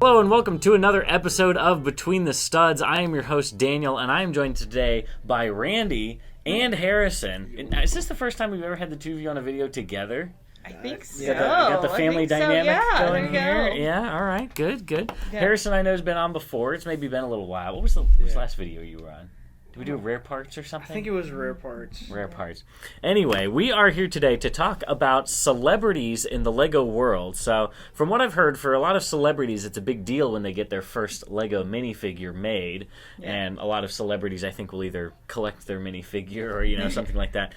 Hello and welcome to another episode of Between the Studs. I am your host, Daniel, and I am joined today by Randy and Harrison. Is this the first time we've ever had the two of you on a video together? I think so. You got the family dynamic going there you here? go. Yeah, all right, good. Yeah. Harrison, I know, has been on before. It's maybe been a little while. What was the last video you were on? Did we do rare parts or something? I think it was rare parts. Rare parts. Anyway, we are here today to talk about celebrities in the Lego world. So, from what I've heard, for a lot of celebrities, it's a big deal when they get their first Lego minifigure made. Yeah. And a lot of celebrities, I think, will either collect their minifigure or, something like that.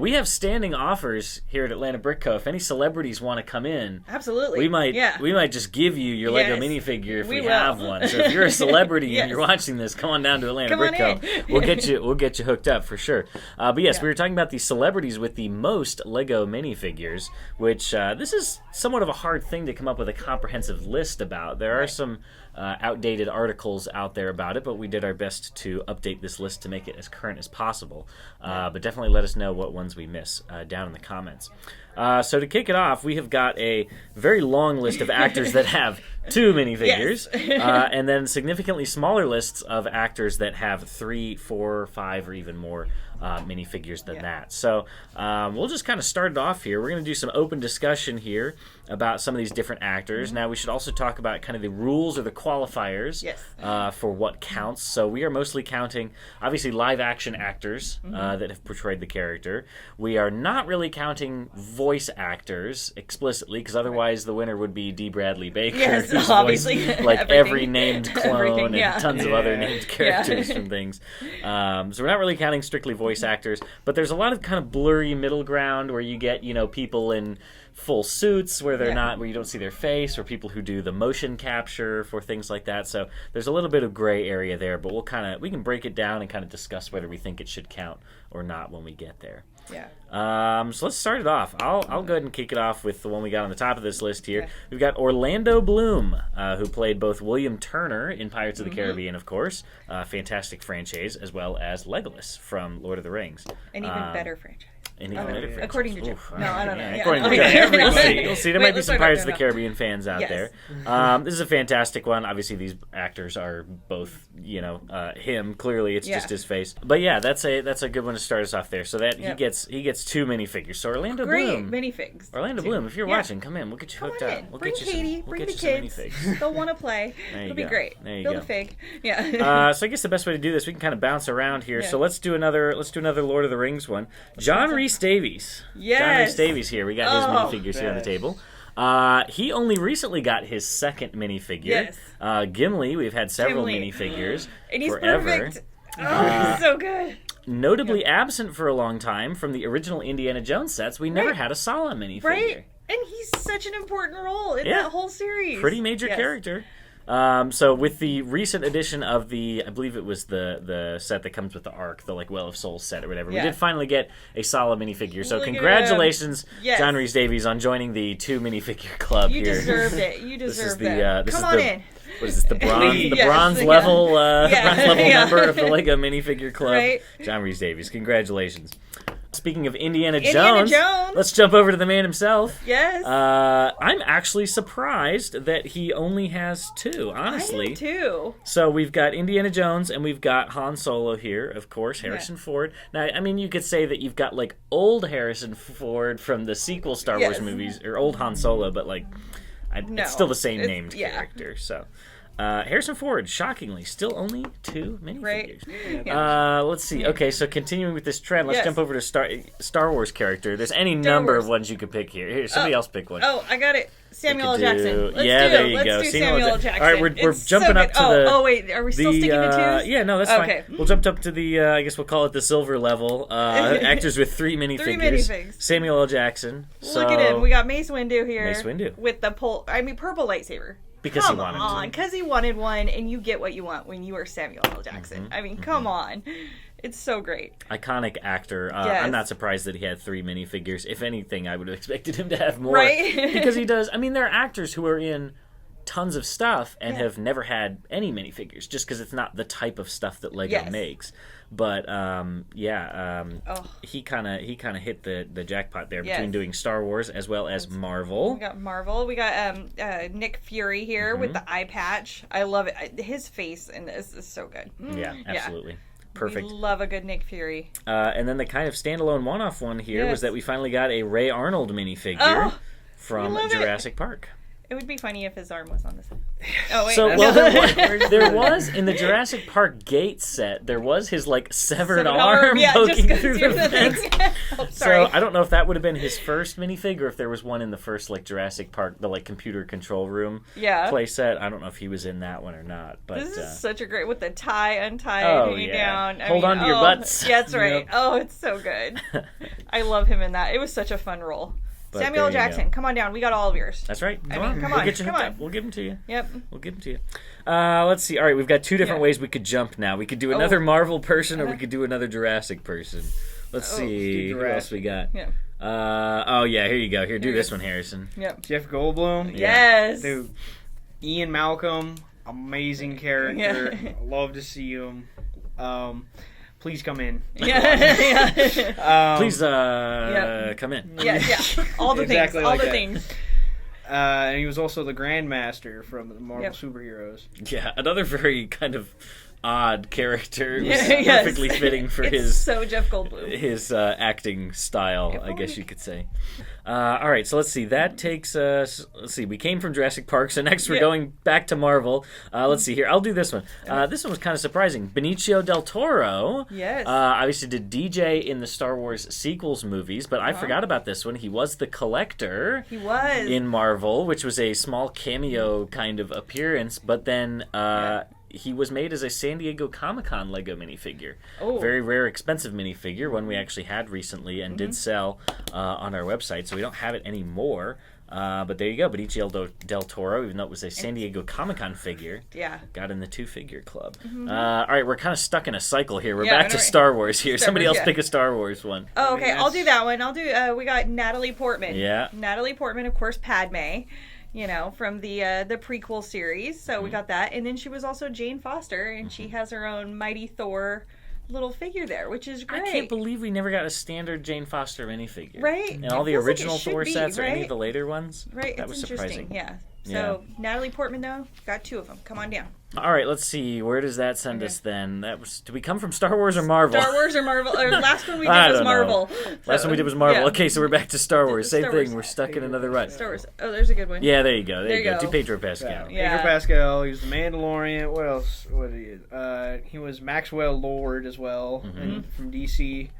We have standing offers here at Atlanta Brick Co. If any celebrities want to come in, absolutely, we might just give you your Lego minifigure if we have one. So if you're a celebrity and you're watching this, come on down to Atlanta Brick Co. We'll get you hooked up for sure. But yes, we were talking about the celebrities with the most Lego minifigures, which this is somewhat of a hard thing to come up with a comprehensive list about. There are some outdated articles out there about it, but we did our best to update this list to make it as current as possible. But definitely let us know what ones we miss down in the comments. So to kick it off, we have got a very long list of actors that have 2 minifigures, and then significantly smaller lists of actors that have 3, 4, 5, or even more minifigures than that. So we'll just kind of start it off here. We're going to do some open discussion here about some of these different actors. Now, we should also talk about kind of the rules or the qualifiers for what counts. So we are mostly counting, obviously, live-action actors that have portrayed the character. We are not really counting voice actors explicitly, because otherwise the winner would be D. Bradley Baker. Yes, obviously. Like every named clone and tons of other named characters from things. So we're not really counting strictly voice actors, but there's a lot of kind of blurry middle ground where you get, people in full suits where they're not, where you don't see their face, or people who do the motion capture for things like that. So there's a little bit of gray area there, but we can break it down and kind of discuss whether we think it should count or not when we get there. So let's start it off. I'll go ahead and kick it off with the one we got on the top of this list here. We've got Orlando Bloom, who played both William Turner in Pirates of the Caribbean, of course, fantastic franchise, as well as Legolas from Lord of the Rings. An even better franchise. According to Jeff. No, I don't know. According to Jeff. You'll see. There might be some Pirates of the Caribbean fans out there. This is a fantastic one. Obviously, these actors are both, him. Clearly, it's just his face. But yeah, that's a good one to start us off there. So that he gets 2 minifigures. So Orlando Bloom. Great minifigs. Orlando Bloom, if you're watching, come in. We'll get you hooked up. Bring Katie. Bring the kids. They'll want to play. It'll be great. Build a fig. Yeah. So I guess the best way to do this, we can kind of bounce around here. So let's do another Lord of the Rings one. John Rhys Davies. Yes. John Rhys Davies here. We got his minifigures here on the table. He only recently got his second minifigure. Yes. Gimli, we've had several minifigures and he's forever. Perfect. He's so good. Notably absent for a long time from the original Indiana Jones sets, we never had a Sala minifigure. Right. And he's such an important role in that whole series. Pretty major character. So with the recent addition of I believe it was the set that comes with the Ark, the Well of Souls set or whatever, we did finally get a Sala minifigure. So congratulations, John Rhys Davies, on joining the 2 minifigure club here. You deserved it. You deserved it. Come on in. What is this? The bronze level member of the Lego minifigure club. Right. John Rhys Davies, congratulations. Speaking of Indiana Jones, let's jump over to the man himself. Yes. I'm actually surprised that he only has 2, honestly. I am too. So we've got Indiana Jones and we've got Han Solo here, of course, Harrison Ford. Now, I mean, you could say that you've got, old Harrison Ford from the sequel Star Wars movies, or old Han Solo, but, it's still the same named character, so... Harrison Ford, shockingly, still only 2 minifigures. Right. Let's see. Okay, so continuing with this trend, let's jump over to Star Wars character. There's any number of ones you could pick here. Here, somebody else pick one. Oh, I got it. Samuel L. Jackson. There you go. Let's do Samuel L. Jackson. All right, we're jumping up to the... Oh, wait. Are we still sticking to 2s? Yeah, no, that's fine. We'll jump up to the, I guess we'll call it the silver level. Actors with 3 minifigures. 3 minifigs. Samuel L. Jackson. Look at him. We got Mace Windu here. Mace Windu. With the purple lightsaber. Because he wanted one. Because he wanted one, and you get what you want when you are Samuel L. Jackson. I mean, come on. It's so great. Iconic actor. I'm not surprised that he had 3 minifigures. If anything, I would have expected him to have more. Right? Because he does. I mean, there are actors who are in tons of stuff and have never had any minifigures, just because it's not the type of stuff that Lego makes. But he kind of hit the jackpot there between doing Star Wars as well as Marvel. We got Marvel. We got Nick Fury here with the eye patch. I love it. His face in this is so good. Yeah, absolutely. Perfect. We love a good Nick Fury. And then the kind of standalone one-off one here was that we finally got a Ray Arnold minifigure from Jurassic Park. It would be funny if his arm was on the side. Oh, wait. So, there was, in the Jurassic Park gate set, there was his, severed arm poking through the fence. So, I don't know if that would have been his first minifigure, or if there was one in the first, Jurassic Park, the, computer control room play set. I don't know if he was in that one or not. But this is such a great, with the tie untied hanging down. Hold on to your butts. Yeah, that's right. Yep. Oh, it's so good. I love him in that. It was such a fun role. But Samuel L. Jackson, come on down. We got all of yours. That's right. Come on. We'll get you hooked up. We'll give them to you. Yep. We'll give them to you. Let's see. All right, we've got two different ways we could jump now. We could do another Marvel person, or we could do another Jurassic person. Let's see. Who else we got? Yeah. Here you go. Here, do this one, Harrison. Yep. Jeff Goldblum. Yes. Dude. Ian Malcolm, amazing character. Yeah. Love to see him. Please come in. Please come in. Yeah. All the things. All the things. And he was also the Grandmaster from the Marvel Superheroes. Yeah, another very kind of odd character. It was perfectly fitting for his Jeff Goldblum. His acting style, I guess you could say. All right, so let's see. That takes us. Let's see. We came from Jurassic Park, so next we're going back to Marvel. Let's see here. I'll do this one. This one was kind of surprising. Benicio del Toro. Yes. Obviously did DJ in the Star Wars sequels movies, but I forgot about this one. He was the Collector. He was in Marvel, which was a small cameo kind of appearance, but then. He was made as a San Diego Comic-Con Lego minifigure. Oh. Very rare, expensive minifigure, one we actually had recently and did sell on our website, so we don't have it anymore. But there you go, Benicio del Toro, even though it was a San Diego Comic-Con figure, got in the two-figure club. Mm-hmm. All right, we're kind of stuck in a cycle here. We're back to Star Wars here. Somebody else pick a Star Wars one. Oh, okay, I'll do that one. I'll do. We got Natalie Portman. Yeah. Natalie Portman, of course, Padme. From the prequel series. So we got that. And then she was also Jane Foster, and she has her own Mighty Thor little figure there, which is great. I can't believe we never got a standard Jane Foster minifigure. Right? And all the original Thor sets or any of the later ones. Right, that was surprising. Yeah. So Natalie Portman, though, got two of them. Come on down. All right, let's see. Where does that send us then? Did we come from Star Wars or Marvel? Star Wars or Marvel? Last one we did was Marvel. Last one we did was Marvel. Yeah. Okay, so we're back to Star Wars. Same thing. We're stuck in another rut. Star Wars. Oh, there's a good one. Yeah, there you go. There you go. To Pedro Pascal. Yeah. Pedro Pascal. He was the Mandalorian. What else? What did he? He was Maxwell Lord as well from DC.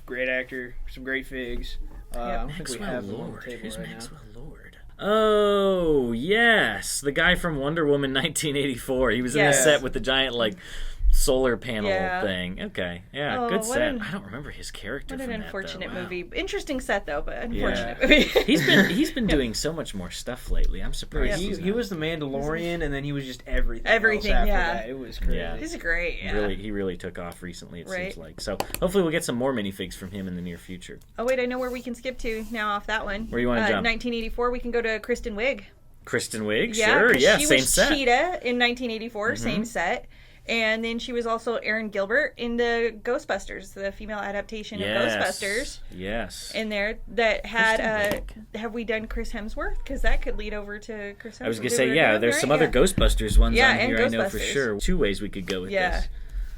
Great actor. Some great figs. I don't think we have him on the table right now. Maxwell Lord? Oh, yes. The guy from Wonder Woman 1984. He was in the set with the giant, solar panel thing. Okay. Yeah, good set. I don't remember his character from that, What an unfortunate though. movie. Interesting set, though, but unfortunate movie. He's been doing so much more stuff lately. I'm surprised. He was the Mandalorian, and then he was just everything else after that. It was crazy. He's great. He really took off recently, it seems like. So hopefully we'll get some more minifigs from him in the near future. Oh, wait, I know where we can skip to now off that one. Where you want to jump? 1984, we can go to Kristen Wiig. Kristen Wiig? Sure, yeah, same set. She was Cheetah in 1984, same set. And then she was also Erin Gilbert in the Ghostbusters, the female adaptation of Ghostbusters. Yes. In there that had, have we done Chris Hemsworth? Because that could lead over to Chris Hemsworth. I was going to say, there's some other Ghostbusters ones on here, I know for sure. Two ways we could go with this.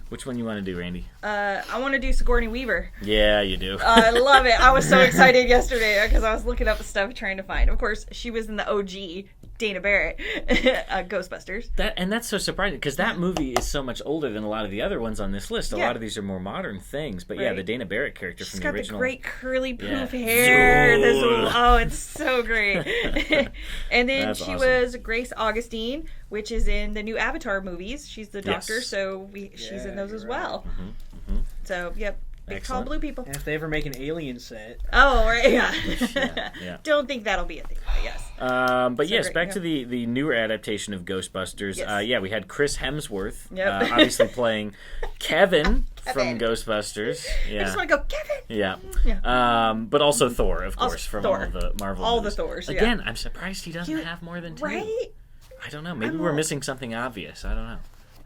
Which one you want to do, Randy? I want to do Sigourney Weaver. Yeah, you do. I love it. I was so excited yesterday because I was looking up stuff trying to find. Of course, she was in the OG Dana Barrett Ghostbusters. That's so surprising because that movie is so much older than a lot of the other ones on this list. A lot of these are more modern things, but the Dana Barrett character from the original. She's got the great curly poof hair. It's so great. And then she was Grace Augustine, which is in the new Avatar movies. She's the doctor, so she's in those as well. So, big tall blue people. And if they ever make an Alien set. Oh, right, yeah. Don't think that'll be a thing, but yes. But yes, back to the newer adaptation of Ghostbusters. We had Chris Hemsworth, obviously playing Kevin from Ghostbusters. Yeah. I just want to go, Kevin. Yeah. But also Thor, of course, from Thor. all the Marvel all movies. the Thors. Again, I'm surprised he doesn't have more than 2. Right? I don't know. Maybe we're missing something obvious. I don't know.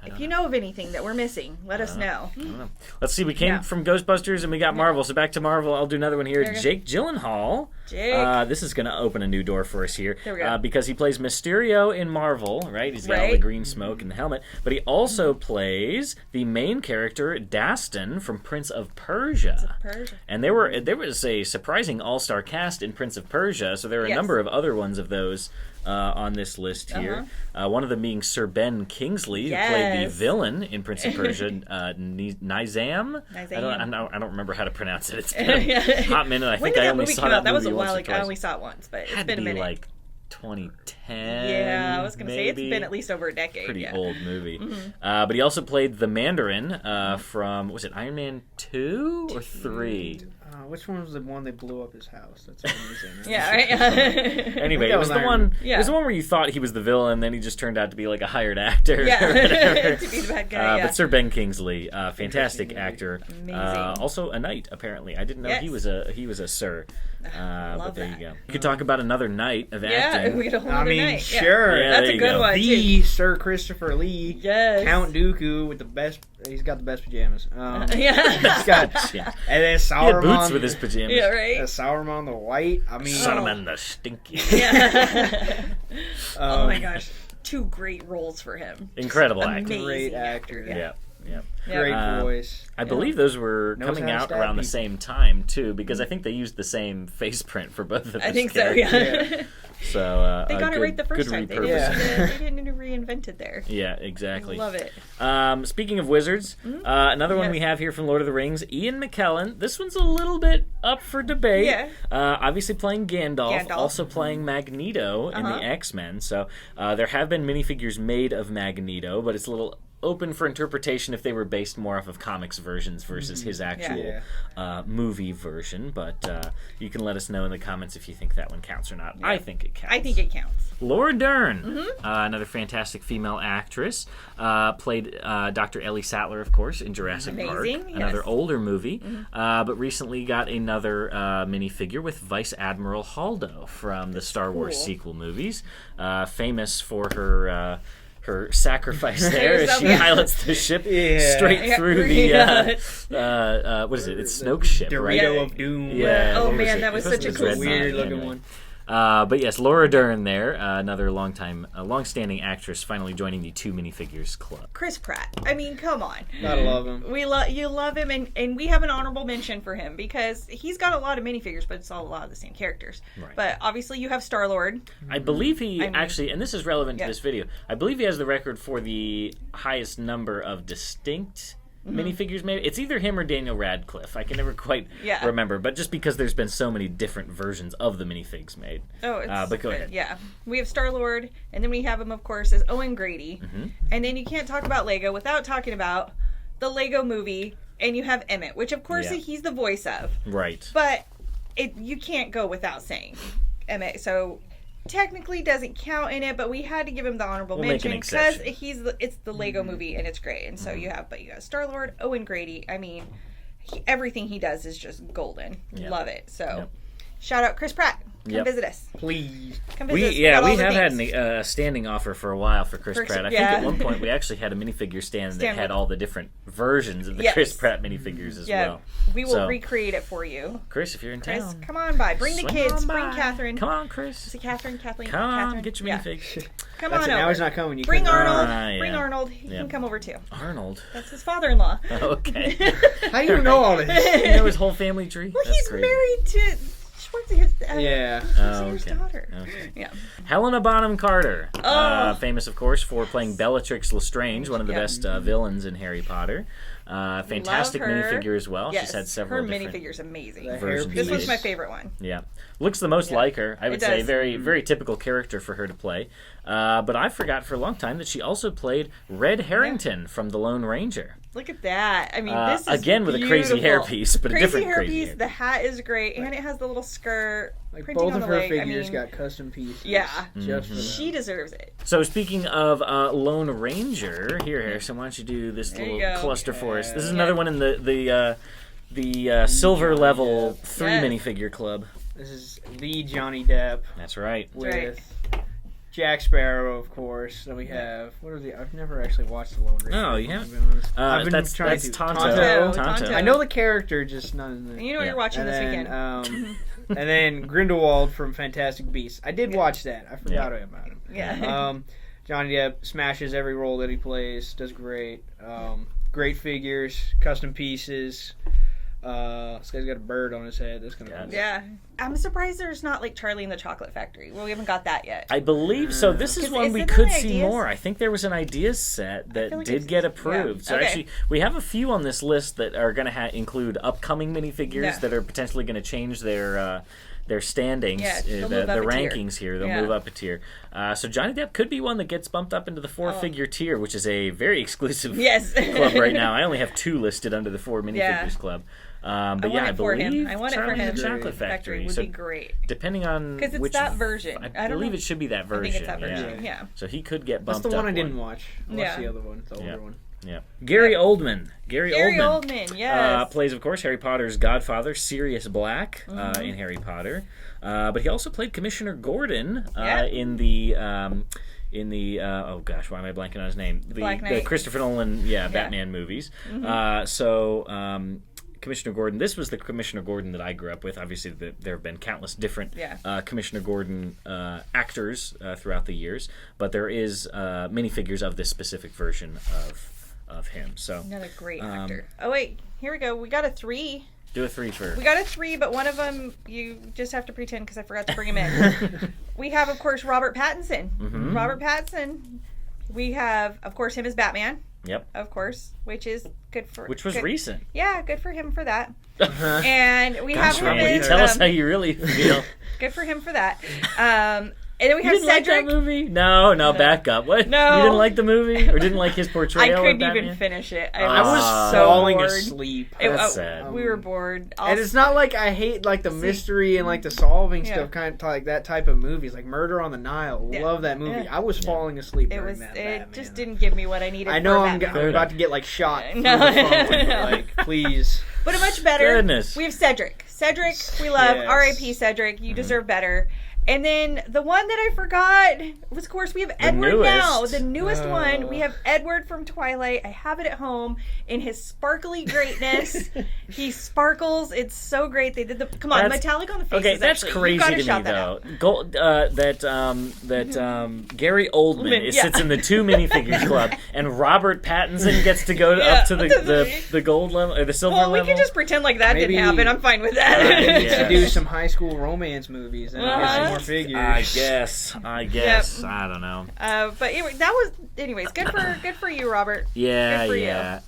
If you know of anything that we're missing, let us know. I don't know. Let's see. We came from Ghostbusters and we got Marvel. So back to Marvel. I'll do another one here. Jake Gyllenhaal. This is going to open a new door for us here. There we go. Because he plays Mysterio in Marvel, right? He's got all the green smoke and the helmet. But he also plays the main character, Dastan, from Prince of Persia. And there was a surprising all-star cast in Prince of Persia. So there are a number of other ones of those on this list here. One of them being Sir Ben Kingsley, who played the villain in Prince of Persia, Nizam. I don't remember how to pronounce it. It's been a hot minute. I think I only saw that movie That was a while ago. I only saw it once, but it's been a minute. Like 2010. Yeah, I was going to say it's been at least over a decade. Pretty old movie. But he also played the Mandarin from, was it Iron Man 2 or 3? Which one was the one that blew up his house? That's amazing. Yeah, right? Anyway, it was the one. It was the one where you thought he was the villain, then he just turned out to be like a hired actor. Yeah, to be the bad guy. But Sir Ben Kingsley, fantastic actor. Amazing. Also a knight, apparently. I didn't know he was a sir. But there you go. You could talk about another night of acting. Yeah, we get a whole other night. Sure. Yeah, that's a good one. The Sir Christopher Lee. Yes. Count Dooku with the best. He's got the best pajamas. He's got. And then Sauron. He had boots with his pajamas. Yeah, right. Sauron the white. I mean. Saruman the Stinky. Yeah. Oh my gosh. 2 great roles for him. Incredible actor. Great actor. Yeah. Great voice. I believe those were coming out around the same time too, because I think they used the same face print for both of them. I think so. Yeah. So they got it right the first time. They didn't reinvent it there. Yeah, exactly. Love it. Speaking of wizards, another one we have here from Lord of the Rings, Ian McKellen. This one's a little bit up for debate. Yeah. Obviously playing Gandalf, also playing Magneto in the X-Men. So there have been minifigures made of Magneto, but it's a little open for interpretation if they were based more off of comics versions versus his actual movie version. But you can let us know in the comments if you think that one counts or not. I think it counts. I think it counts. Laura Dern, another fantastic female actress, played Dr. Ellie Sattler, of course, in Jurassic Park, another older movie, but recently got another minifigure with Vice Admiral Holdo from the Star Wars sequel movies, famous for her sacrifice there as she pilots the ship straight through the what is it? It's Snoke's ship, Dorito of Doom. Yeah. Oh man, that was such a cool weird looking one. But yes, Laura Dern there, another long-standing actress, finally joining the 2 minifigures club. Chris Pratt. I mean, come on. Gotta love him. You love him, and we have an honorable mention for him because he's got a lot of minifigures, but it's all a lot of the same characters. Right. But obviously, you have Star-Lord. I believe actually, and this is relevant to this video, I believe he has the record for the highest number of distinct minifigures made. It's either him or Daniel Radcliffe. I can never quite remember, but just because there's been so many different versions of the minifigs made. Oh, it's but go ahead. Yeah, we have Star-Lord, and then we have him, of course, as Owen Grady. And then you can't talk about Lego without talking about the Lego movie, and you have Emmett, which of course he's the voice of. Right. But you can't go without saying Emmett, so technically doesn't count in it, but we had to give him the honorable mention because it's the Lego movie and it's great. And so you got Star-Lord, Owen Grady. I mean, everything he does is just golden. Love it. So shout out Chris Pratt. Come visit us. Please. Come visit us. We have had a standing offer for a while for Chris Pratt. I think at one point we actually had a minifigure stand that had all the different versions of the Chris Pratt minifigures as well. We will recreate it for you. Chris, if you're in town. Chris, come on by. Bring the kids. Bring Catherine. Come on, Chris. Is it Catherine? Kathleen? Come on, Catherine? get your minifigs. Come on over. Now he's not coming. Bring Arnold. Bring Arnold. He can come over too. Arnold? That's his father-in-law. Okay. How do you know all this? You know his whole family tree? Well, he's married to Schwarzenegger's daughter. Okay. Yeah. Helena Bonham Carter, famous, of course, for playing Bellatrix Lestrange, one of the best villains in Harry Potter. Fantastic minifigure as well. Yes. She's had several Her different minifigure's amazing. versions. This was my favorite one. Yeah. Looks the most like her, I would say. Very, very typical character for her to play. But I forgot for a long time that she also played Red Harrington from The Lone Ranger. Look at that. I mean, this is again with beautiful. a crazy hairpiece, but a different crazy hairpiece. The hat is great, and it has the little skirt. Like both of her figures got custom pieces. Yeah, just for she deserves it. So speaking of Lone Ranger, here, Harrison, why don't you do this little cluster for us? This is another one in the silver level 3 minifigure club. This is the Johnny Depp. That's right. With Jack Sparrow, of course. Then we have I've never actually watched the Lone Ranger. Oh, you haven't? I've been trying to. Tonto. I know the character, just not in the. You know what you're watching this weekend. And then Grindelwald from Fantastic Beasts. I did watch that. I forgot about him. Yeah. Johnny Depp smashes every role that he plays. Does great. Great figures, custom pieces. This guy's got a bird on his head. That's gonna be I'm surprised there's not like Charlie and the Chocolate Factory. Well, we haven't got that yet. I believe so. This is one we could see more. I think there was an ideas set that did get approved. So actually, we have a few on this list that are going to include upcoming minifigures that are potentially going to change their standings, the rankings here. They'll move up a tier. So Johnny Depp could be one that gets bumped up into the 4-figure tier, which is a very exclusive club right now. I only have 2 listed under the 4 minifigures club. But I believe I want Charlie it for him. and the Chocolate Factory would be great. Depending on because it's that version. I believe it should be that version. I think it's that version. Yeah. So he could get bumped up. That's the one I didn't watch. I watched the other one, the older one. Yeah. Gary Oldman. Gary Oldman, yes. Plays, of course, Harry Potter's godfather, Sirius Black, in Harry Potter. But he also played Commissioner Gordon in the oh gosh, why am I blanking on his name? The Christopher Nolan Batman movies. Commissioner Gordon. This was the Commissioner Gordon that I grew up with. Obviously, there have been countless different Commissioner Gordon actors throughout the years, but there is minifigures of this specific version of him. So another great actor. Oh wait, here we go. We got a 3. Do a 3 first. We got a 3, but one of them you just have to pretend because I forgot to bring him in. We have, of course, Robert Pattinson. Mm-hmm. Robert Pattinson. We have, of course, him as Batman. Yep. Of course, which is good for... Which was recent. Yeah, good for him for that. And we have him Randy, as... tell us how you really feel. Good for him for that. And then we have Cedric. Like that movie? No, back up. What? No. You didn't like the movie? Or didn't like his portrayal? I couldn't even finish it. I was so falling bored. asleep. That's sad. We were bored. And it's not like I hate like the mystery and like the solving stuff, kind of like that type of movies, like Murder on the Nile. Love that movie. I was falling asleep during that. It just didn't give me what I needed. I know I'm about to get like shot. No. But, like, please. But a much better. Goodness. We have Cedric. Cedric, we love. R.I.P. Cedric. You deserve better. And then the one that I forgot was, of course, we have Edward now. The newest one. We have Edward from Twilight. I have it at home in his sparkly greatness. He sparkles. It's so great. They did the metallic on the faces. Okay, that's crazy to me though. Gary Oldman sits in the 2 minifigures club, and Robert Pattinson gets to go up to the gold level or the silver level. Well, we can just pretend like that didn't happen. I'm fine with that. He needs to do some high school romance movies and get some more figures. I guess. Yep. I don't know. But anyway, anyways, good for you, Robert. Yeah.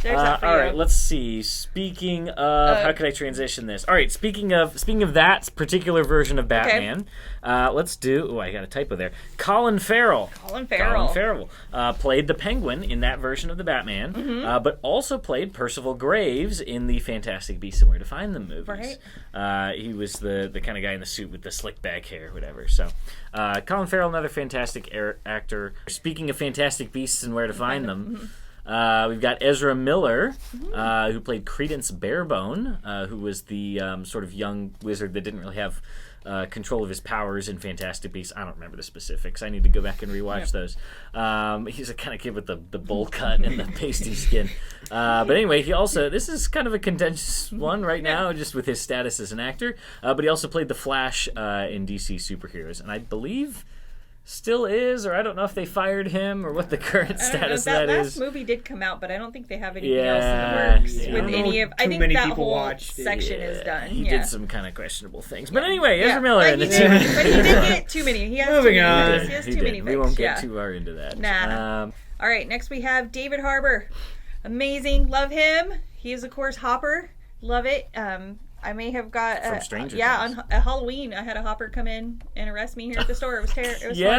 There's that for all you. right, let's see. Speaking of, how could I transition this? All right, speaking of that particular version of Batman, let's do. Oh, I got a typo there. Colin Farrell. Played the Penguin in that version of the Batman, but also played Percival Graves in the Fantastic Beasts and Where to Find Them movies. Right. He was the kind of guy in the suit with the slick back hair, whatever. So, Colin Farrell, another fantastic actor. Speaking of Fantastic Beasts and Where to Find Them. We've got Ezra Miller, who played Credence Barebone, who was the sort of young wizard that didn't really have control of his powers in Fantastic Beasts. I don't remember the specifics. I need to go back and rewatch those. He's a kind of kid with the bowl cut and the pasty skin. But anyway, this is kind of a contentious one right now, just with his status as an actor. But he also played the Flash in DC Superheroes, and I believe still is, or I don't know if they fired him or what the current status of that is. That last movie did come out, but I don't think they have anything else in the works with any of. I think that whole section is done. He did some kind of questionable things, but anyway, Ezra Miller. But he did get too many. He has Moving on. He has too many things. We won't get too far into that. Nah. All right, next we have David Harbour. Amazing, love him. He is of course Hopper. Love it. I may have got from Stranger Things. on Halloween. I had a Hopper come in and arrest me here at the store. It was funny.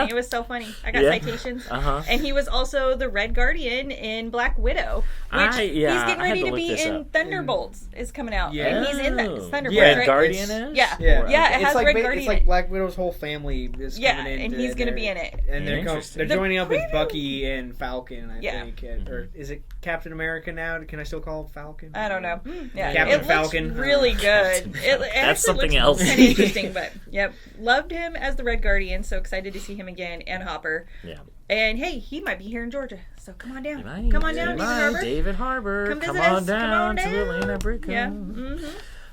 It was so funny. I got citations. And he was also the Red Guardian in Black Widow. Which he's getting ready to be in Thunderbolts is coming out. Yeah. And he's in that Thunderbolts. Red right? Guardian is? Yeah. Yeah. Yeah, it has Red Guardian. It's like Black Widow's whole family is coming in. And he's going to be in it. And they're joining up with Bucky and Falcon, I think. Or is it Captain America now? Can I still call him Falcon? I don't know. Yeah. Captain it Falcon. Looks really good. That's something else. Kind of interesting, but loved him as the Red Guardian. So excited to see him again, and Hopper. Yeah. And hey, he might be here in Georgia, so come on down. Come on down, David Harbour. Come on down to Atlanta Brico. Yeah. Mm-hmm.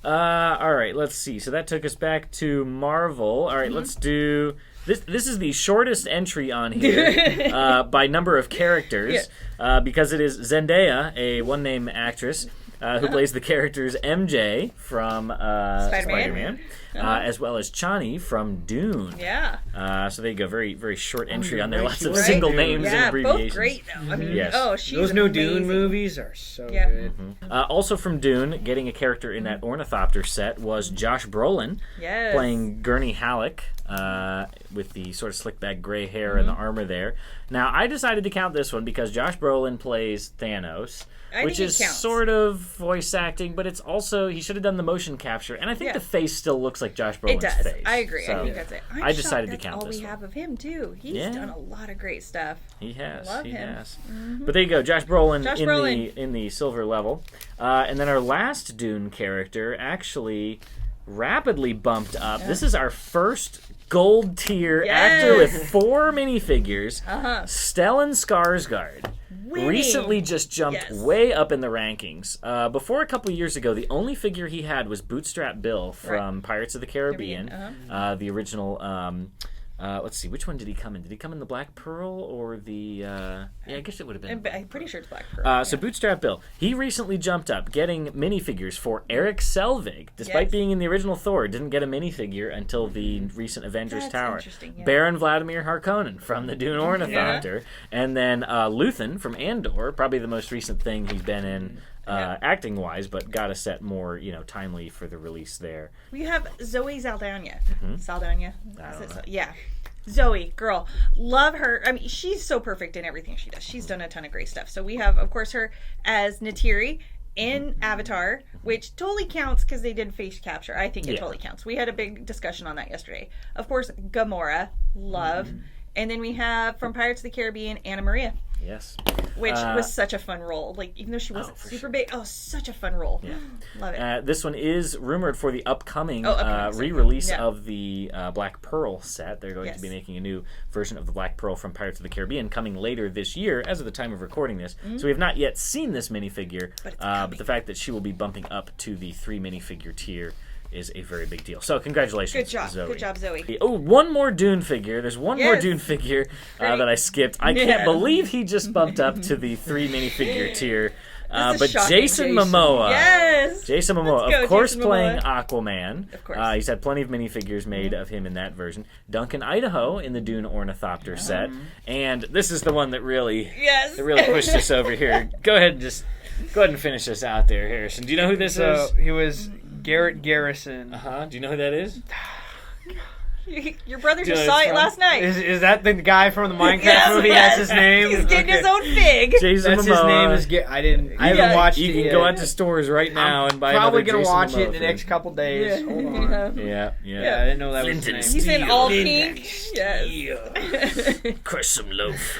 All right, let's see. So that took us back to Marvel. All right, let's do this. This is the shortest entry on here by number of characters because it is Zendaya, a one-name actress. Who plays the characters MJ from Spider-Man. As well as Chani from Dune. Yeah. So there you go. Very, very short entry on there. Lots of single names and abbreviations. Both great though. I mean, she's those new Dune movies are so good. Also from Dune, getting a character in that ornithopter set was Josh Brolin, playing Gurney Halleck. With the sort of slick back gray hair and the armor there. Now, I decided to count this one because Josh Brolin plays Thanos, which is sort of voice acting, but it's also, he should have done the motion capture, and I think the face still looks like Josh Brolin's face. It does. I agree. So I think that's it. I decided to count this one. All we have of him, too. He's done a lot of great stuff. He has. Love him. Mm-hmm. But there you go, Josh Brolin in the silver level. And then our last Dune character actually rapidly bumped up. This is our first gold tier actor with 4 minifigures, Stellan Skarsgård. Recently just jumped way up in the rankings. Before a couple years ago, the only figure he had was Bootstrap Bill from Pirates of the Caribbean, the original. Let's see, which one did he come in? Did he come in the Black Pearl or the... I guess it would have been... I'm pretty sure it's Black Pearl. So Bootstrap Bill, he recently jumped up, getting minifigures for Eric Selvig. Despite being in the original Thor, didn't get a minifigure until the recent Avengers Tower. Baron Vladimir Harkonnen from the Dune Ornithopter. And then Luthen from Andor, probably the most recent thing he's been in acting-wise, but got a set more, timely for the release there. We have Zoe Saldana. Saldana? Zoe, girl. Love her. I mean, she's so perfect in everything she does. She's done a ton of great stuff. So we have, of course, her as Neytiri in Avatar, which totally counts because they did face capture. I think it totally counts. We had a big discussion on that yesterday. Of course, Gamora. Love. And then we have, from Pirates of the Caribbean, Anna Maria. Yes. Which was such a fun role. Like, even though she wasn't super big, such a fun role. Yeah. Love it. This one is rumored for the upcoming re-release of the Black Pearl set. They're going to be making a new version of the Black Pearl from Pirates of the Caribbean coming later this year, as of the time of recording this. So we have not yet seen this minifigure, but the fact that she will be bumping up to the 3 minifigure tier is a very big deal. So congratulations, Zoe. Good job, Zoe. Oh, one more Dune figure. There's one more Dune figure that I skipped. I can't believe he just bumped up to the 3 minifigure tier. But Jason Momoa. Yes. Jason Momoa, of course, playing Aquaman. Of course. He's had plenty of minifigures made of him in that version. Duncan Idaho in the Dune Ornithopter set. And this is the one that really pushed us over here. Go ahead and finish us out there, Harrison. Do you know who this is? He was Garrett Garrison. Do you know who that is? Your brother just saw it last night. Is that the guy from the Minecraft movie? That's his name? He's getting his own fig. Jason That's Momoa. his name. I haven't watched it yet. You can go out to stores right now and buy probably another Jason Momoa. Probably going to watch Momoa it in the next couple days. Hold on. Yeah. I didn't know that was his name. He's in all pink. Yes. Crush some loaf.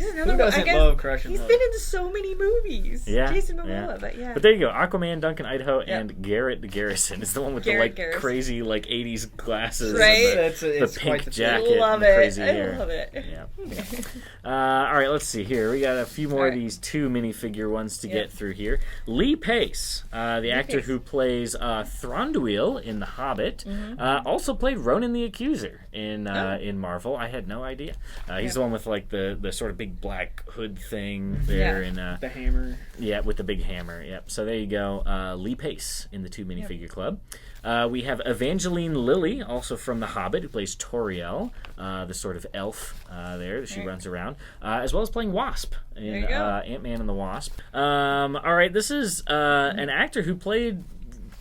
Who doesn't love crushing He's love? been in so many movies. Jason Momoa, but there you go. Aquaman, Duncan Idaho, and Garrett Garrison is the one with the crazy 80s glasses, right? And the pink jacket, love and the crazy hair. I love it. Yeah. All right, let's see here. We got a few more of these 2 minifigure ones to get through here. Lee Pace, the actor who plays Thranduil in The Hobbit, also played Ronan the Accuser in Marvel. I had no idea. He's the one with the sort of big black hood thing there, and the hammer. Yeah, with the big hammer. Yep. So there you go. Lee Pace in the 2 minifigure club. We have Evangeline Lilly, also from The Hobbit, who plays Toriel, the sort of elf there that she runs around, as well as playing Wasp in Ant-Man and the Wasp. All right, this is an actor who played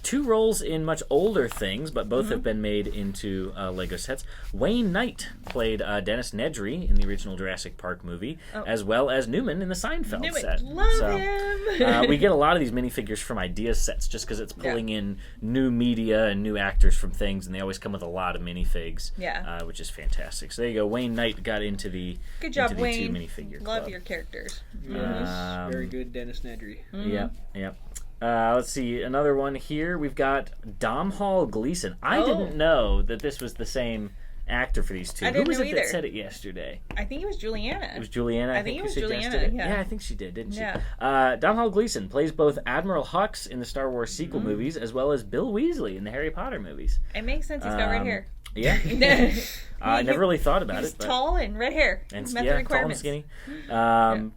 two roles in much older things, but both have been made into Lego sets. Wayne Knight played Dennis Nedry in the original Jurassic Park movie, as well as Newman in the Seinfeld set. Love him. We get a lot of these minifigures from idea sets just because it's pulling in new media and new actors from things, and they always come with a lot of minifigs, which is fantastic. So there you go. Wayne Knight got into the Good job, Wayne. two minifigure Love club. your characters. Yes, very good, Dennis Nedry. Yep. Let's see, another one here. We've got Domhnall Gleeson. I didn't know that this was the same actor for these two. I didn't Who was know it either. that said it yesterday? I think it was Juliana. It was Juliana. I think it was who Juliana. suggested it. Yeah, I think she did, didn't she? Yeah. Domhnall Gleeson plays both Admiral Hux in the Star Wars sequel movies, as well as Bill Weasley in the Harry Potter movies. It makes sense. He's got red hair. Yeah. I never really thought about He's it. But tall and red hair. and Met the tall and requirements. skinny.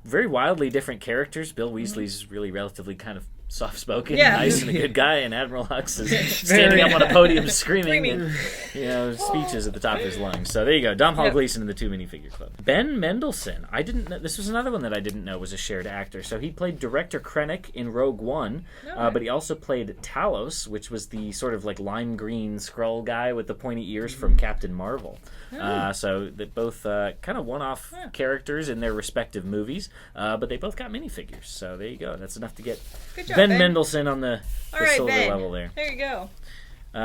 Very wildly different characters. Bill Weasley's really relatively kind of soft-spoken, nice, and a good guy, and Admiral Hux is standing up on a podium screaming and, speeches at the top of his lungs. So there you go, Domhnall Gleeson in the two minifigure club. Ben Mendelsohn. I didn't know, this was another one that I didn't know was a shared actor. So he played Director Krennic in Rogue One, but he also played Talos, which was the sort of like lime green Skrull guy with the pointy ears from Captain Marvel. So that both kind of one-off characters in their respective movies, but they both got minifigures. So there you go. That's enough to get Good job, Ben Mendelsohn on the silver Ben. level there. There you go. All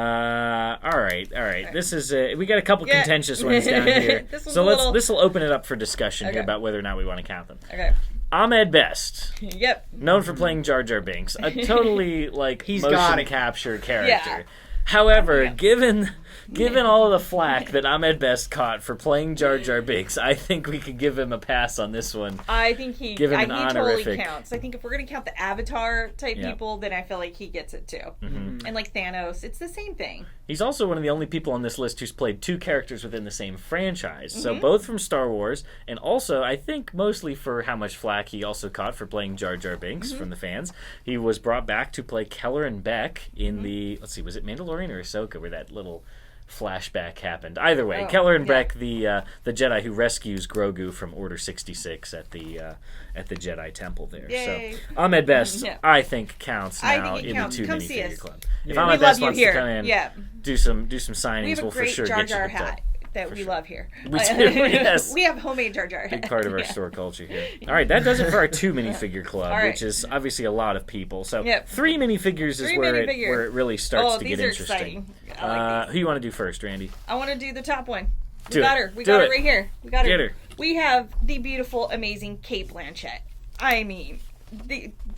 right. This is we got a couple contentious ones down here. This will open it up for discussion here about whether or not we want to count them. Okay. Ahmed Best. Yep. Known for playing Jar Jar Binks, a totally motion capture character. Yeah. However, given all of the flack that Ahmed Best caught for playing Jar Jar Binks, I think we could give him a pass on this one. I think he totally counts. I think if we're going to count the Avatar type people, then I feel like he gets it too. Mm-hmm. And like Thanos, it's the same thing. He's also one of the only people on this list who's played two characters within the same franchise. So both from Star Wars, and also, I think, mostly for how much flack he also caught for playing Jar Jar Binks from the fans. He was brought back to play Kelleran Beck in the, let's see, was it Mandalorian or Ahsoka where that little flashback happened? Either way, Kelleran Beck, the Jedi who rescues Grogu from Order 66 at the Jedi Temple there. Yay. So Ahmed Best, I think, counts now in the two minifigure club. If Ahmed Best wants to come in, do some signings, we'll for sure get you Jar hooked hat up. that we love here. We do, yes. We have homemade Jar Jar. Big part of our store culture here. All right, that does it for our two minifigure club, which is obviously a lot of people. So three minifigures is where it really starts to get interesting. I like who you want to do first, Randy? I want to do the top one. We Do got it. her. We Do got it. her right here. We got her. Get her. We have the beautiful, amazing Kate Blanchett. I mean,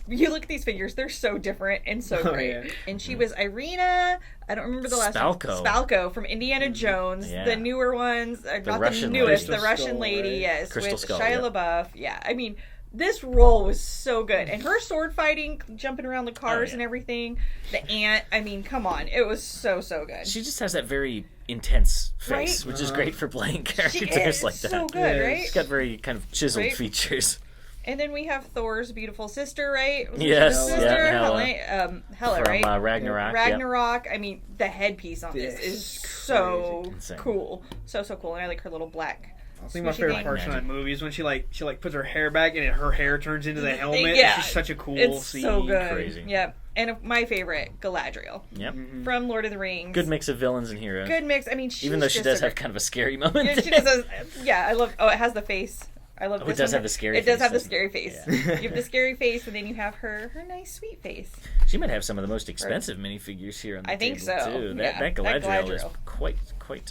you look at these figures; they're so different and so great. Yeah. And she was Irina. I don't remember the last name. Spalko from Indiana Jones. Yeah. The newer ones, not Russian the newest. lady. The Russian Skull, lady, right? yes, Crystal with Skull, Shia LaBeouf. Yeah, I mean. This role was so good. And her sword fighting, jumping around the cars and everything. The ant, I mean, come on. It was so, so good. She just has that very intense face, which is great for playing characters like that. So good, right? She's got very kind of chiseled features. And then we have Thor's beautiful sister, right? Yes, sister, Hela. Hela, From right? Ragnarok. Ragnarok. I mean, the headpiece on this is so Insane. cool. So cool. And I like her little black. I think my favorite part from that movie is when she puts her hair back and her hair turns into the helmet. Yeah. It's just such a cool scene. So good. Crazy. Yep. And my favorite, Galadriel. Yep. From Lord of the Rings. Good mix of villains and heroes. Good mix. I mean, she's even though she just does have kind of a scary moment. Yeah, she does. I love. Oh, it has the face. I love. It does have the scary face. It does have the scary face. Yeah. You have the scary face, and then you have her nice sweet face. She might have some of the most expensive minifigures here on the table, think so. too. That Galadriel is quite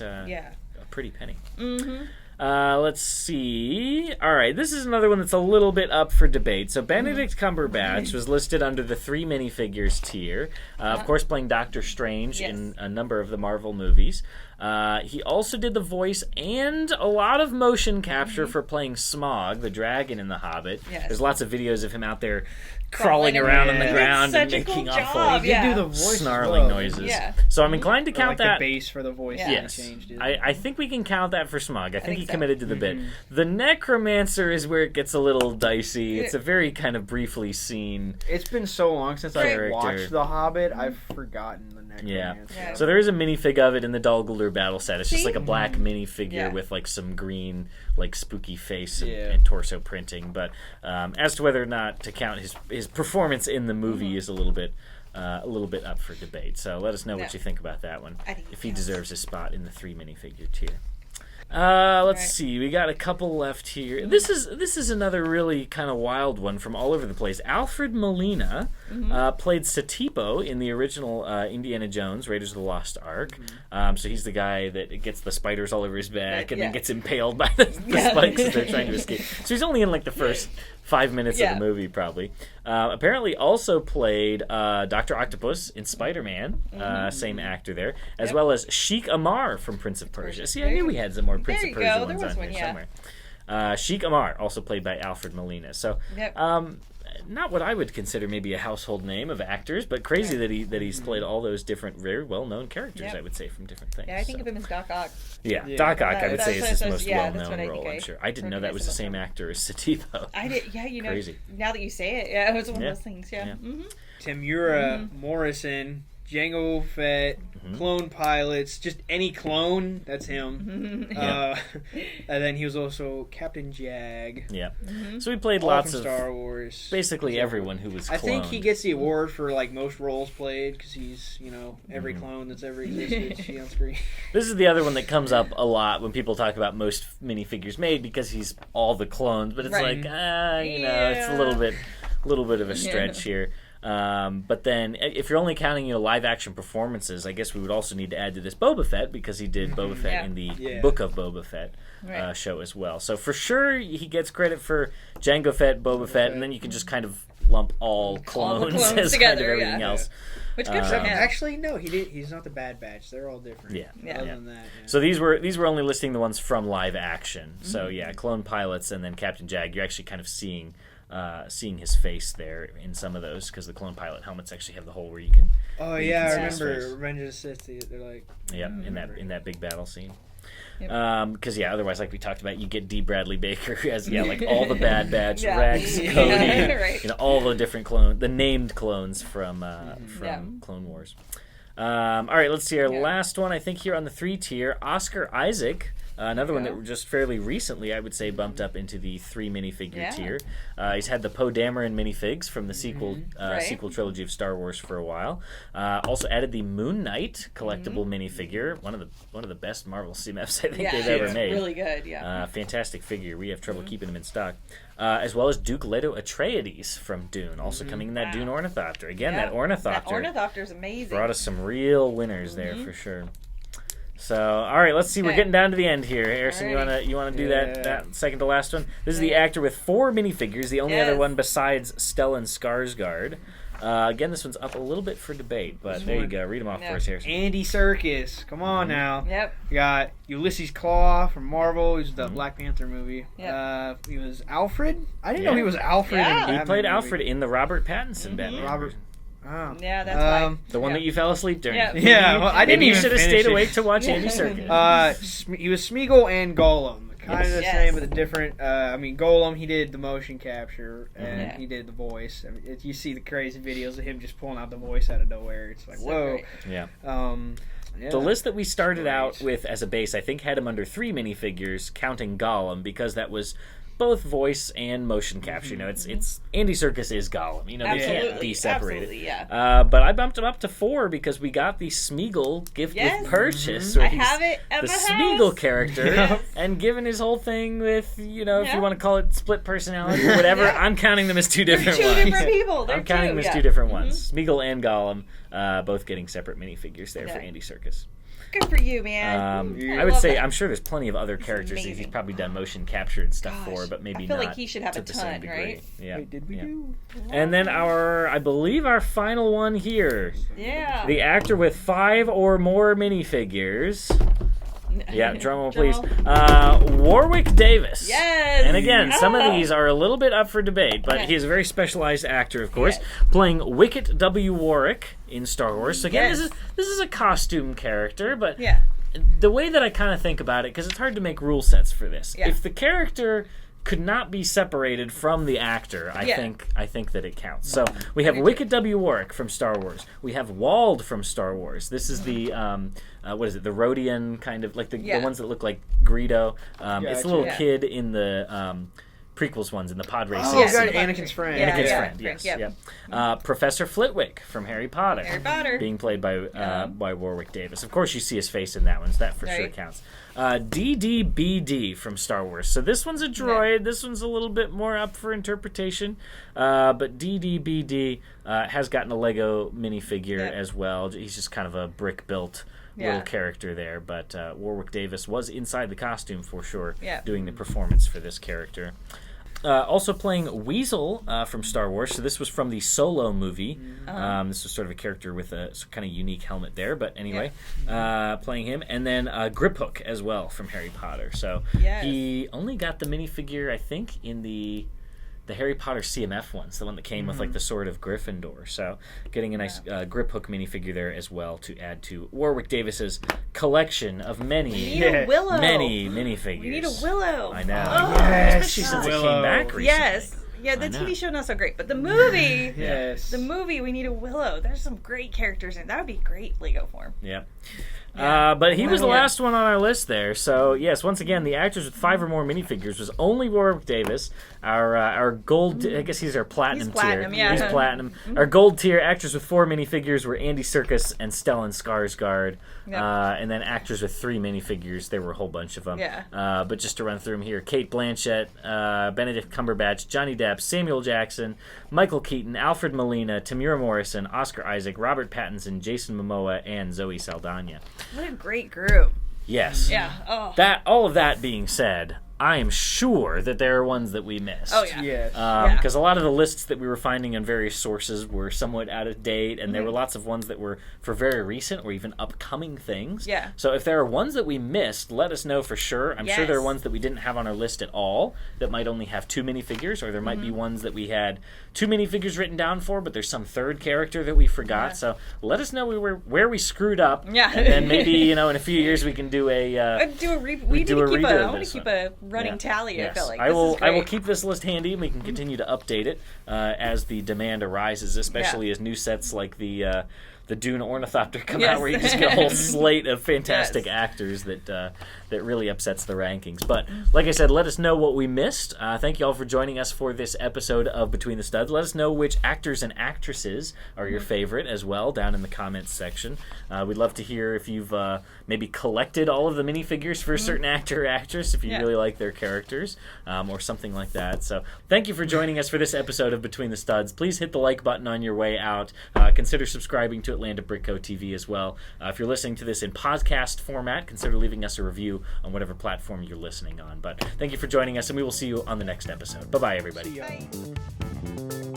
a pretty penny. Mm-hmm. Let's see. All right, this is another one that's a little bit up for debate. So Benedict Cumberbatch was listed under the three minifigures tier, of course playing Doctor Strange in a number of the Marvel movies. He also did the voice and a lot of motion capture for playing Smaug, the dragon in The Hobbit. Yes. There's lots of videos of him out there crawling around on the ground and making awful do the voice snarling noises. Yeah. So I'm inclined to count that. The bass for the voice. Yes. Changed it. I think we can count that for Smaug. I think he so. committed to the bit. The Necromancer is where it gets a little dicey. It's a very kind of briefly seen. It's been so long since I Character. watched The Hobbit, I've forgotten the Necromancer. Yeah. So there is a minifig of it in the Dol Guldur battle set. It's just like a black minifigure with like some green, like spooky face and torso printing. But as to whether or not to count his his performance in the movie is a little bit up for debate. So let us know what you think about that one. If he deserves a spot in the 3 minifigure tier. Let's see. We got a couple left here. This is another really kind of wild one from all over the place. Alfred Molina played Satipo in the original Indiana Jones, Raiders of the Lost Ark. So he's the guy that gets the spiders all over his back and then gets impaled by the spikes as they're trying to escape. So he's only in like the first 5 minutes of the movie, probably. Apparently also played Dr. Octopus in Spider-Man, same actor there, as well as Sheik Amar from Prince of Persia. See, I knew we had some more Prince of Persia ones on here somewhere. Sheik Amar, also played by Alfred Molina. So, not what I would consider maybe a household name of actors, but crazy that he's played all those different, very well-known characters, I would say, from different things. Yeah, I think of him as Doc Ock. Yeah, Doc Ock, I would say, is his most well-known role, I'm sure. I didn't know that was the same actor as Satipo. I did, crazy. Now that you say it, it was one of those things, Tamura Morrison, Jango Fett, Clone Pilots, just any clone, that's him. And then he was also Captain Jag. Yeah. So we played lots of Star Wars. Basically everyone who was cloned. I think he gets the award for like most roles played because he's, every clone that's ever existed on screen. This is the other one that comes up a lot when people talk about most minifigures made because he's all the clones, but it's like, it's a little bit of a stretch here. But then, if you're only counting live action performances, I guess we would also need to add to this Boba Fett because he did Boba Fett in the Book of Boba Fett show as well. So for sure, he gets credit for Jango Fett, Boba Fett, and then you can just kind of lump all clones as together, kind of everything else. Which good for him. Actually, no, he's not the Bad Batch. They're all different. Other than that, So these were only listing the ones from live action. So Clone Pilots and then Captain Jag. You're actually kind of seeing his face there in some of those because the Clone Pilot helmets actually have the hole where you can. Oh yeah, I remember Revenge of the Sith. They're like. Yep, in that big battle scene. Because otherwise, like we talked about, you get D. Bradley Baker who has like all the Bad Batch, Rex, Cody, all the different the named clones from Clone Wars. All right, let's see our last one. I think here on the 3 tier, Oscar Isaac. Another one that just fairly recently, I would say, bumped up into the 3 minifigure tier. He's had the Poe Dameron minifigs from the sequel trilogy of Star Wars for a while. Also added the Moon Knight collectible minifigure, one of the best Marvel CMFs I think they've ever made. Really good, fantastic figure. We have trouble keeping him in stock. As well as Duke Leto Atreides from Dune, also coming in that Dune Ornithopter. Again, that Ornithopter. That Ornithopter's amazing. Brought us some real winners there for sure. So, all right, let's see. We're getting down to the end here. Harrison, you want to do that second to last one? This is the actor with 4 minifigures, the only other one besides Stellan Skarsgård. Again, this one's up a little bit for debate, but there you go. Read them off for us, Harrison. Andy Serkis. Come on now. Yep. We got Ulysses Claw from Marvel. He's the Black Panther movie. Yep. He was Alfred? I didn't know he was Alfred in the Batman He played movie. Alfred in the Robert Pattinson Batman. Oh. Yeah, that's why. The one that you fell asleep during. Yeah, well, I didn't even should have stayed awake to watch Andy Serkis. He was Smeagol and Gollum. Kind of the same, but the different. Gollum, he did the motion capture, and he did the voice. I mean, you see the crazy videos of him just pulling out the voice out of nowhere. It's like, whoa. Great. Yeah. The list that we started out with as a base, I think, had him under 3 minifigures, counting Gollum, because that was both voice and motion capture. It's Andy Serkis is Gollum. They can't be separated. But I bumped him up to 4 because we got the Smeagol gift with purchase. I have it at the my Smeagol house. character, and given his whole thing with if you want to call it split personality or whatever, I'm counting them as 2 different ones. 2 different people. I'm counting them as 2 different ones. Smeagol and Gollum, both getting separate minifigures there for Andy Serkis. Good for you, man. I would say I'm sure there's plenty of other characters that he's probably done motion capture and stuff for, but maybe not. I feel like he should have a ton, right? Yeah. Wait, did we do? And then I believe our final one here. Yeah. The actor with 5 or more minifigures. Yeah, drum roll, please. Warwick Davis. Yes. And again, some of these are a little bit up for debate, but he is a very specialized actor, of course, playing Wicket W. Warwick in Star Wars. So again, this is a costume character, but the way that I kind of think about it, because it's hard to make rule sets for this. If the character could not be separated from the actor, I think that it counts. So we have Wicket W. Warwick from Star Wars. We have Wald from Star Wars. This is the what is it? The Rhodian kind of like the ones that look like Greedo. It's a little kid in the prequels ones in the pod racing. Oh, God, Anakin's friend. Anakin's friend, yes. Yep. Professor Flitwick from Harry Potter. Being played by Warwick Davis. Of course, you see his face in that one, so that for sure counts. DDBD from Star Wars. So this one's a droid. Yeah. This one's a little bit more up for interpretation. But DDBD has gotten a Lego minifigure as well. He's just kind of a brick-built little character there. But Warwick Davis was inside the costume for sure, doing the performance for this character. Also playing Weasel from Star Wars. So this was from the Solo movie. This was sort of a character with a kind of unique helmet there. But anyway, playing him. And then Grip Hook as well from Harry Potter. So he only got the minifigure, I think, in the Harry Potter CMF ones, the one that came with like the Sword of Gryffindor. So getting a nice Grip Hook minifigure there as well to add to Warwick Davis's collection of many minifigures. We need a Willow. I know. Especially since it came back recently. Yes. Yeah, the TV show not so great, but the movie, the movie, we need a Willow. There's some great characters in it. That would be great Lego form. Yeah. But he was the last one on our list there. So, yes, once again, the actors with 5 or more minifigures was only Warwick Davis. Our gold, I guess he's our platinum tier. He's platinum. Our gold tier actors with 4 minifigures were Andy Serkis and Stellan Skarsgård. And then actors with 3 minifigures, there were a whole bunch of them. But just to run through them here, Cate Blanchett, Benedict Cumberbatch, Johnny Depp, Samuel Jackson, Michael Keaton, Alfred Molina, Tamura Morrison, Oscar Isaac, Robert Pattinson, Jason Momoa, and Zoe Saldana. What a great group. Yes. Yeah. Oh. All of that being said, I am sure that there are ones that we missed. Oh, yeah. Yes. Because a lot of the lists that we were finding on various sources were somewhat out of date, and there were lots of ones that were for very recent or even upcoming things. Yeah. So if there are ones that we missed, let us know for sure. I'm sure there are ones that we didn't have on our list at all that might only have 2 minifigures, or there might be ones that we had 2 minifigures written down for, but there's some third character that we forgot. So let us know where we screwed up. Yeah. And then maybe, in a few years we can do a redo. I want to keep a running tally. I feel like I will keep this list handy, and we can continue to update it as the demand arises, especially as new sets like the Dune Ornithopter come out, where you just get a whole slate of fantastic actors that really upsets the rankings. But like I said, let us know what we missed. Thank you all for joining us for this episode of Between the Studs. Let us know which actors and actresses are your favorite as well down in the comments section. We'd love to hear if you've maybe collected all of the minifigures for a certain actor or actress, if you really like their characters, or something like that. So thank you for joining us for this episode of Between the Studs. Please hit the like button on your way out. Consider subscribing to Atlanta Brickco TV as well. If you're listening to this in podcast format, consider leaving us a review on whatever platform you're listening on. But thank you for joining us, and we will see you on the next episode. Bye-bye, everybody. Bye.